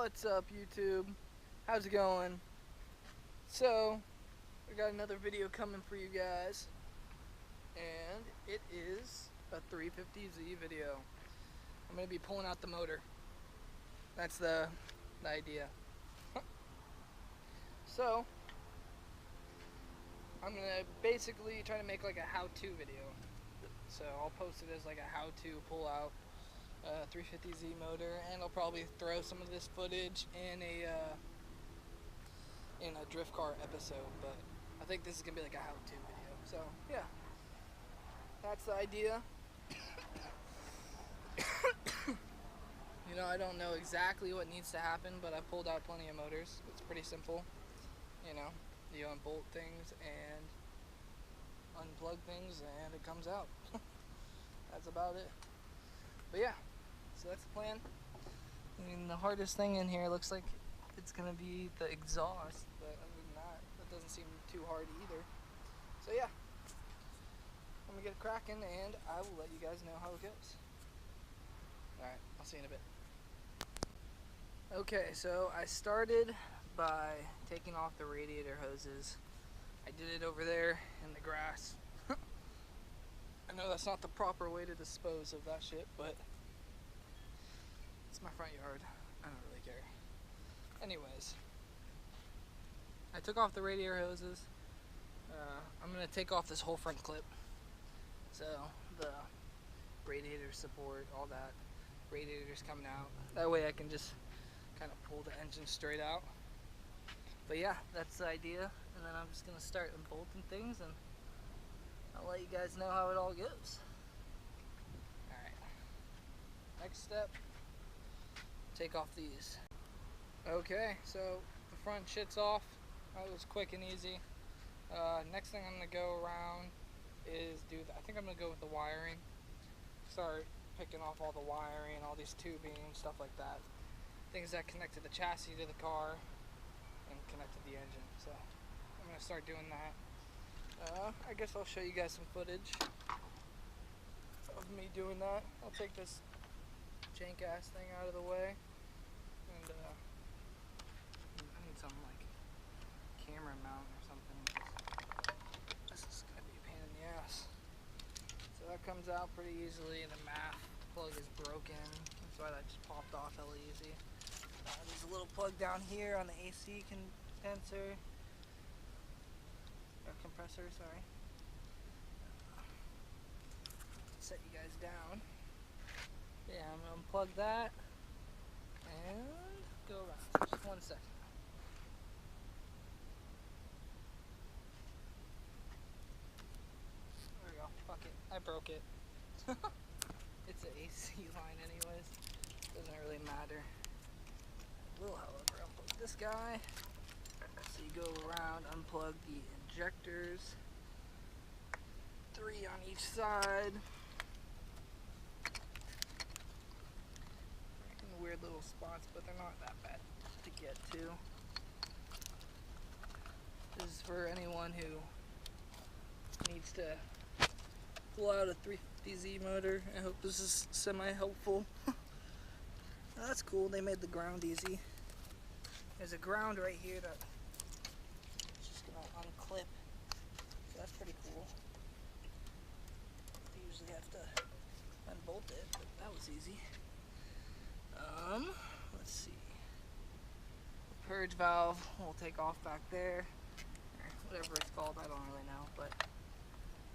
What's up, YouTube? How's it going? So, we got another video coming for you guys, and it is a 350Z video. I'm going to be pulling out the motor. That's the idea. So, I'm going to basically try to make like a how-to video. So, I'll post it as like a how-to pull out 350Z motor, and I'll probably throw some of this footage in a drift car episode, but I think this is gonna be like a how-to video. So yeah, that's the idea. You know, I don't know exactly what needs to happen, but I pulled out plenty of motors. It's pretty simple. You know, you unbolt things and unplug things, and it comes out. That's about it. But yeah. So that's the plan. I mean, the hardest thing in here looks like it's gonna be the exhaust, but other than that doesn't seem too hard either. So yeah, I'm gonna get it cracking, and I will let you guys know how it goes. Alright, I'll see you in a bit. Okay, so I started by taking off the radiator hoses. I did it over there in the grass. I know that's not the proper way to dispose of that shit, but it's my front yard. I don't really care. Anyways, I took off the radiator hoses. I'm going to take off this whole front clip. So, the radiator support, all that. Radiator's coming out. That way I can just kind of pull the engine straight out. But yeah, that's the idea. And then I'm just going to start unbolting things, and I'll let you guys know how it all goes. Alright. Next step. Take off these. Okay, so the front shit's off. That was quick and easy. Next thing I'm gonna go around is I think I'm gonna go with the wiring. Start picking off all the wiring, all these tubing, stuff like that. Things that connect to the chassis to the car and connect to the engine. So I'm gonna start doing that. I guess I'll show you guys some footage of me doing that. I'll take this jank ass thing out of the way, and I need some like camera mount or something. This is gonna be a pain in the ass. So that comes out pretty easily. The MAF plug is broken. That's why that just popped off hella easy. There's a little plug down here on the AC condenser. Or compressor, sorry. Set you guys down. Yeah, I'm gonna unplug that and go around. Just 1 second. There we go. Fuck it. I broke it. It's an AC line anyways. Doesn't really matter. I will, however, unplug this guy. So you go around, unplug the injectors. 3 on each side. Weird little spots, but they're not that bad to get to. This is for anyone who needs to pull out a 350Z motor. I hope this is semi-helpful. That's cool, they made the ground easy. There's a ground right here that I'm just gonna unclip. So that's pretty cool. I usually have to unbolt it, but that was easy. Let's see. The purge valve we'll take off back there. Or whatever it's called, I don't really know, but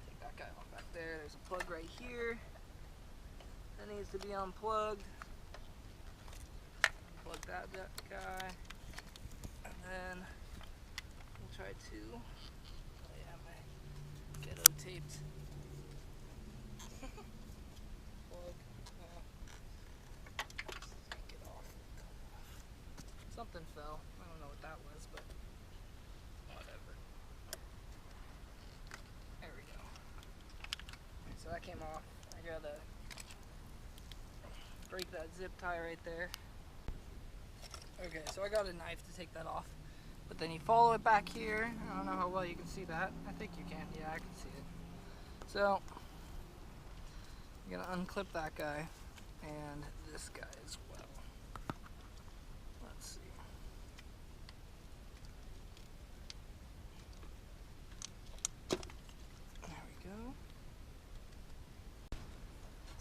take that guy off back there. There's a plug right here that needs to be unplugged. Unplug that guy. And then we'll try to, oh yeah, my ghetto taped plug. Something fell. I don't know what that was, but whatever. There we go. So that came off. I gotta break that zip tie right there. Okay, so I got a knife to take that off. But then you follow it back here. I don't know how well you can see that. I think you can. Yeah, I can see it. So you're gonna unclip that guy and this guy as well. Let's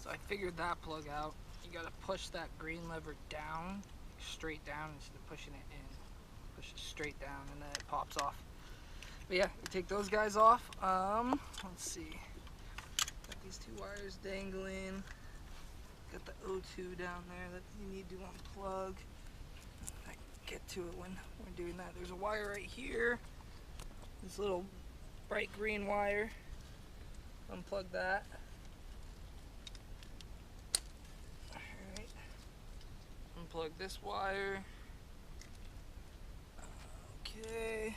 So I figured that plug out. You gotta push that green lever down, straight down, instead of pushing it in. Push it straight down and then it pops off. But yeah, you take those guys off. Let's see. Got these two wires dangling. Got the O2 down there that you need to unplug. I can get to it when we're doing that. There's a wire right here. This little bright green wire. Unplug that. Alright. Unplug this wire. Okay.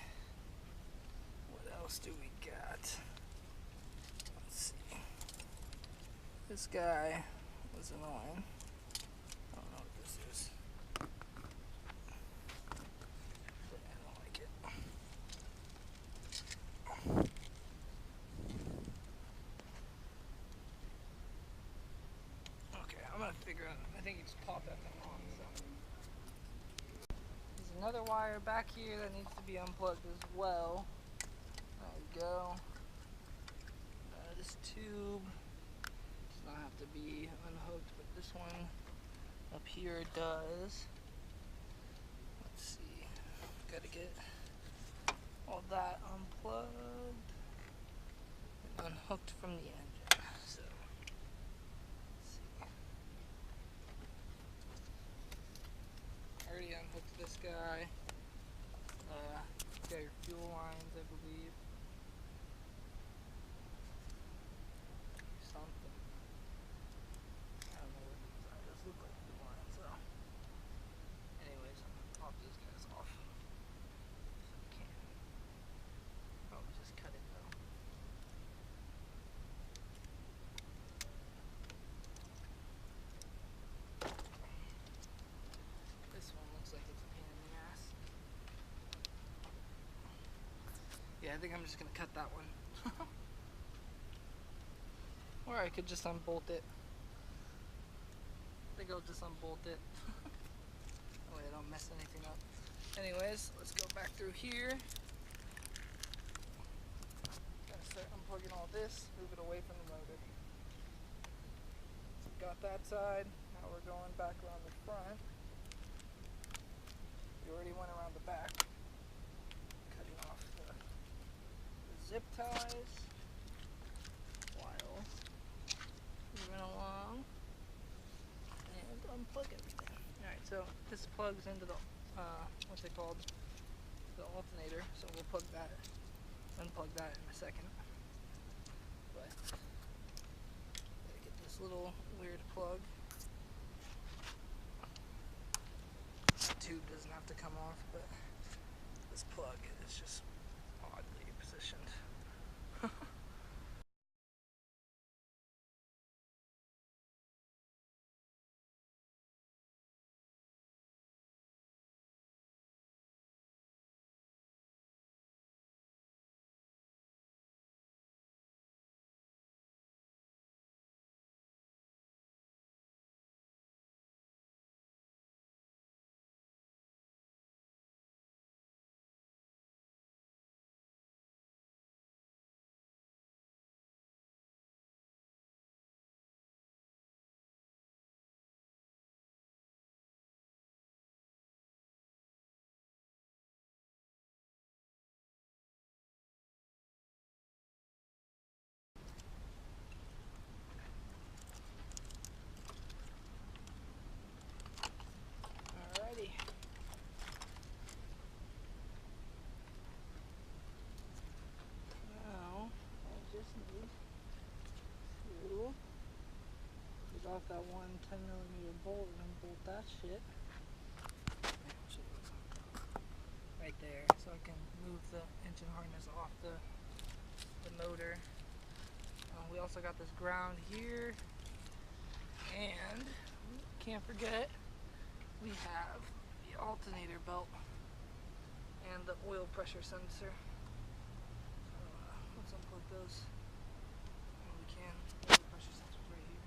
What else do we got? Let's see. This guy was annoying. I don't know what this is. But I don't like it. Okay, I'm gonna figure out. I think it's popped that thing on. So. There's another wire back here that needs to be unplugged as well. There we go. This tube does not have to be unhooked, but this one up here does. Let's see. Gotta get all that unplugged and unhooked from the engine. So, let's see. I already unhooked this guy. Got your fuel lines, I believe. Something. I don't know what these are. Those look like fuel lines, so. Anyways, I'm gonna pop these guys off. So I can. Probably just cut it though. This one looks like it's a pain in the ass. Yeah, I think I'm just gonna cut that one. Or I could just unbolt it. I think I'll just unbolt it. That way I don't mess anything up. Anyways, let's go back through here. Gotta start unplugging all this, move it away from the motor. So got that side. Now we're going back around the front. We already went around the back. Cutting off the zip ties while moving along and unplug everything. Alright, so this plugs into the what's it called? The alternator. So we'll plug that, unplug that in a second. But gotta get this little weird plug. That tube doesn't have to come off, but this plug is just oddly positioned. Alrighty. Now I just need to get off that one 10mm bolt and unbolt that shit. Right there, so I can move the engine harness off the motor. We also got this ground here, and can't forget we have the alternator belt and the oil pressure sensor. Let's unplug those. And we can. The oil pressure sensor's right here,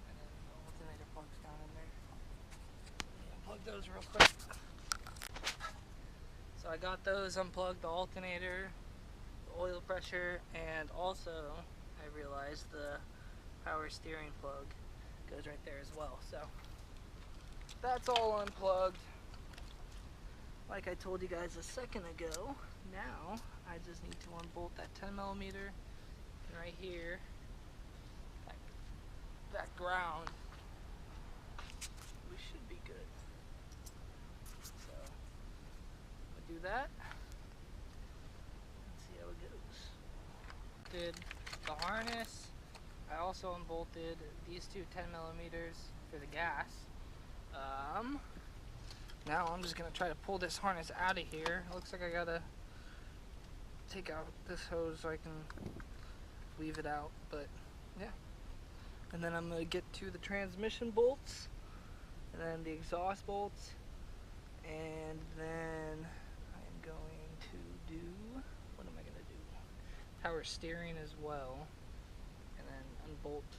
and then the alternator plug's down in there. Let me unplug those real quick. So I got those unplugged, the alternator, the oil pressure, and also I realized the power steering plug goes right there as well. So that's all unplugged. Like I told you guys a second ago, now I just need to unbolt that 10mm, and right here, that ground, we should be good. So we'll do that. Let's see how it goes. Did the harness. I also unbolted these two 10mm for the gas. Now I'm just gonna try to pull this harness out of here. It looks like I gotta take out this hose so I can leave it out, but yeah. And then I'm gonna get to the transmission bolts, and then the exhaust bolts, and then I'm going to do, what am I gonna do? Power steering as well, and then unbolt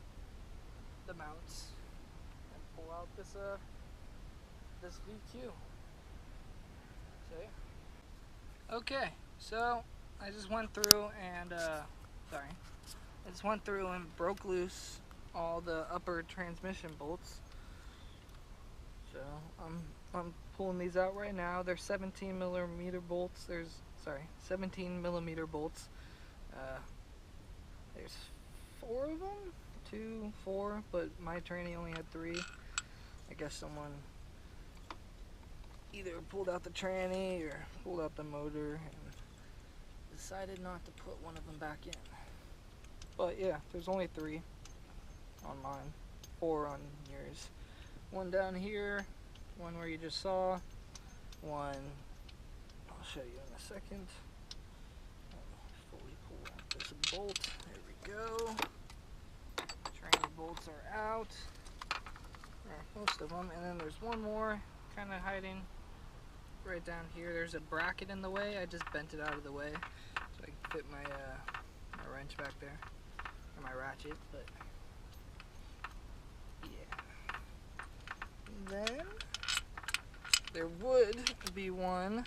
the mounts and pull out this this VQ. So yeah. Okay, so I just went through and broke loose all the upper transmission bolts. So I'm pulling these out right now. They're 17mm bolts. 17mm bolts. There's 4 of them, 4, but my tranny only had 3. I guess someone either pulled out the tranny or pulled out the motor and decided not to put one of them back in. But yeah, there's only 3 on mine, 4 on yours. 1 down here, 1 where you just saw, 1, I'll show you in a second. Fully pull out this bolt, there we go. Tranny bolts are out, most of them, and then there's 1 more kind of hiding right down here. There's a bracket in the way. I just bent it out of the way so I can fit my my wrench back there, or my ratchet. But yeah. And then there would be 1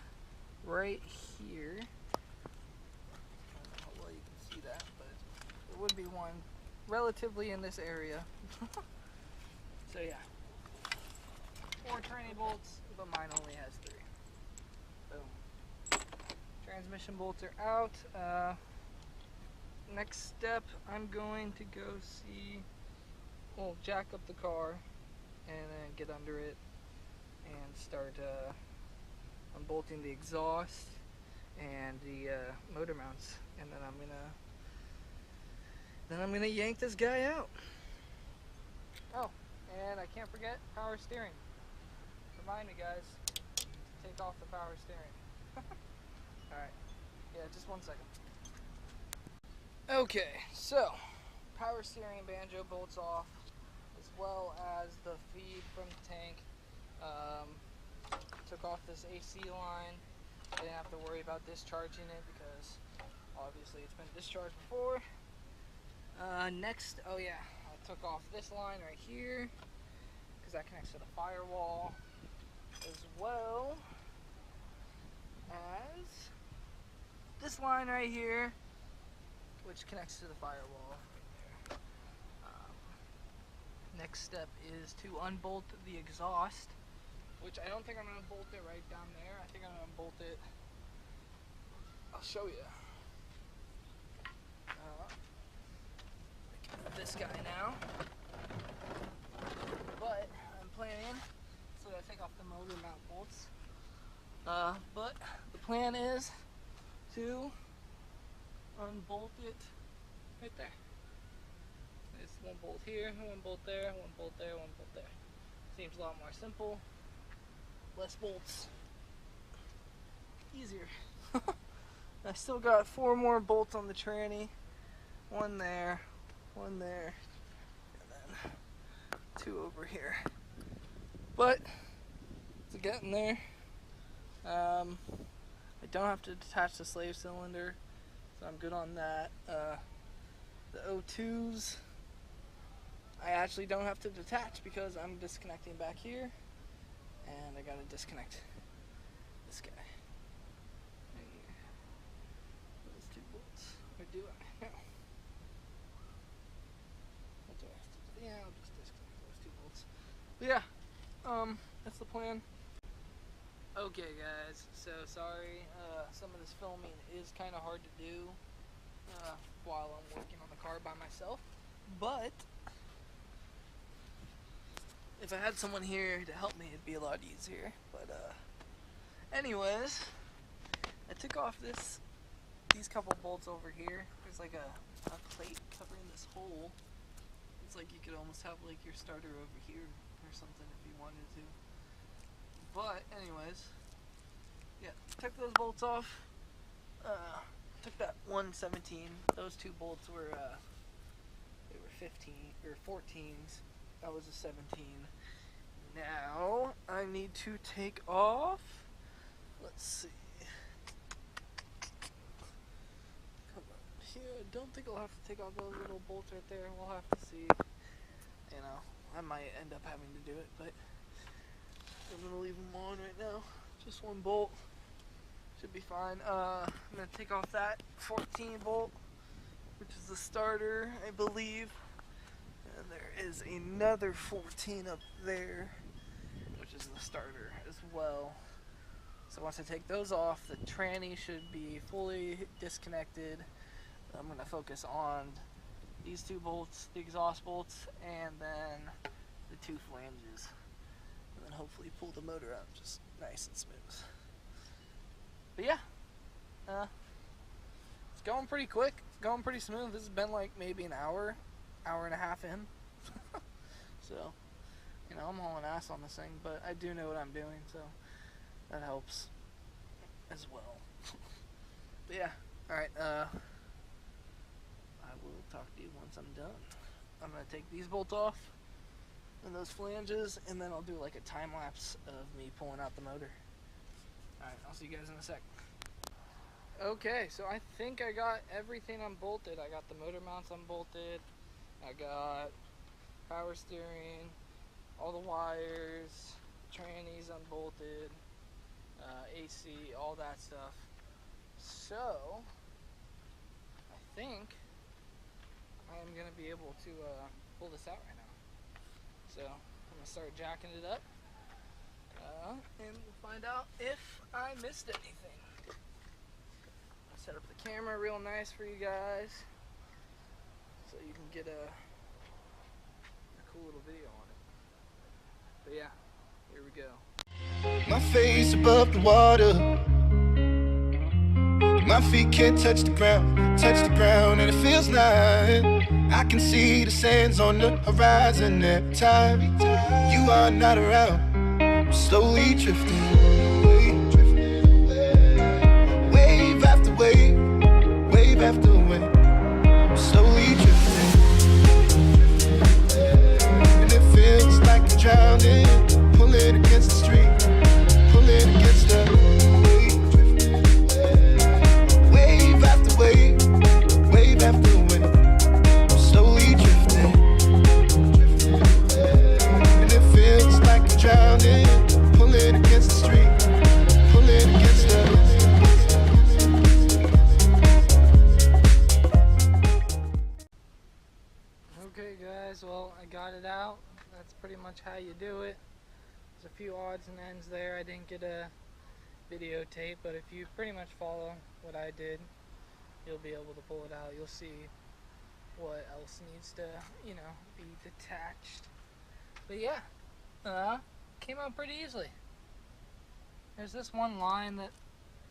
right here. I don't know how well you can see that, but there would be 1 relatively in this area. So yeah. 4 tranny bolts, but mine only has 3. Boom. Transmission bolts are out. Next step, I'm going to go see, well, jack up the car and then get under it and start unbolting the exhaust and the motor mounts, and then I'm gonna yank this guy out. Oh, and I can't forget power steering. Remind me, guys, to take off the power steering. Alright, yeah, just 1 second. Okay, so power steering banjo bolts off, as well as the feed from the tank. Took off this AC line. I didn't have to worry about discharging it because obviously it's been discharged before. Next, oh yeah, I took off this line right here because that connects to the firewall, as well as this line right here, which connects to the firewall right there. Next step is to unbolt the exhaust, which I don't think I'm going to bolt it right down there. I think I'm going to bolt it, I'll show you. This guy now, but I'm planning, so I take off the motor mount bolts, but the plan is to unbolt it right there. There's 1 bolt here, 1 bolt there, 1 bolt there, 1 bolt there. Seems a lot more simple, less bolts, easier. I still got 4 more bolts on the tranny, 1 there, 1 there, and then 2 over here. But it's getting there. I don't have to detach the slave cylinder, so I'm good on that. The O2s, I actually don't have to detach because I'm disconnecting back here, and I gotta disconnect this guy right here. Those 2 bolts. Or do I? No. What do I Yeah, I'll just disconnect those 2 bolts. But yeah, that's the plan. Okay guys, so sorry, some of this filming is kind of hard to do while I'm working on the car by myself, but if I had someone here to help me, it'd be a lot easier. But anyways, I took off these couple bolts over here. There's like a plate covering this hole. It's like you could almost have like your starter over here or something if you wanted to. But anyways, yeah, took those bolts off. Took that 117. Those 2 bolts were they were 15 or 14s. That was a 17. Now I need to take off. Let's see. Come on here. I don't think I'll have to take off those little bolts right there. We'll have to see. You know, I might end up having to do it, but I'm gonna leave them on right now. Just 1 bolt. Should be fine. I'm gonna take off that 14 bolt, which is the starter, I believe. And there is another 14 up there, which is the starter as well. So once I take those off, the tranny should be fully disconnected. I'm going to focus on these 2 bolts, the exhaust bolts, and then the 2 flanges. And then hopefully pull the motor out just nice and smooth. But yeah, it's going pretty quick, going pretty smooth. This has been like maybe an hour and a half in. So, you know, I'm hauling ass on this thing, but I do know what I'm doing, so that helps as well. But yeah, alright, I will talk to you once I'm done. I'm going to take these bolts off and those flanges, and then I'll do like a time lapse of me pulling out the motor. Alright, I'll see you guys in a sec. Okay, so I think I got everything unbolted. I got the motor mounts unbolted. I got power steering, all the wires, trannies unbolted, AC, all that stuff. So, I think I am going to be able to pull this out right now. So, I'm going to start jacking it up, and we'll find out if I missed anything. I'll set up the camera real nice for you guys, so you can get a cool little video on it. But yeah, here we go. My face above the water, my feet can't touch the ground, and it feels like I can see the sands on the horizon every time you are not around. I'm slowly drifting away, wave after wave, wave after wave. I'm slowly drifting, and it feels like I'm drowning, pulling against the street, pulling against the wave after wave, wave after wave. I'm slowly drifting, and it feels like I'm drowning, pulling against the street, pulling against the. Okay guys, well I got it out. That's pretty much how you do it. There's a few odds and ends there. I didn't get a videotape, but if you pretty much follow what I did, you'll be able to pull it out. You'll see what else needs to, you know, be detached. But yeah, came out pretty easily. There's this one line that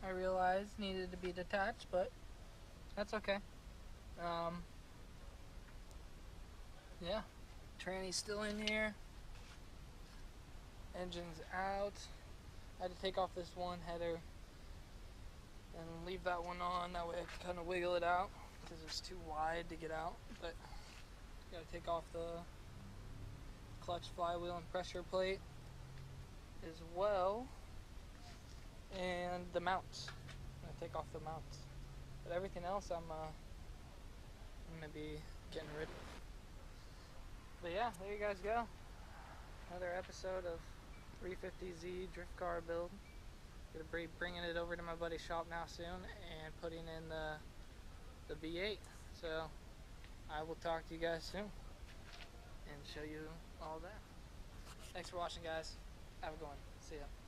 I realized needed to be detached, but that's okay. Yeah, tranny's still in here. Engine's out. I had to take off this one header and leave that one on. That way I can kind of wiggle it out because it's too wide to get out. But gotta take off the clutch, flywheel, and pressure plate as well, and the mounts. I'm gonna take off the mounts, but everything else I'm gonna be getting rid of. But yeah, there you guys go. Another episode of 350Z drift car build. Gonna be bringing it over to my buddy's shop now soon and putting in the V8. So I will talk to you guys soon. and show you all that. Thanks for watching, guys. Have a good one. See ya.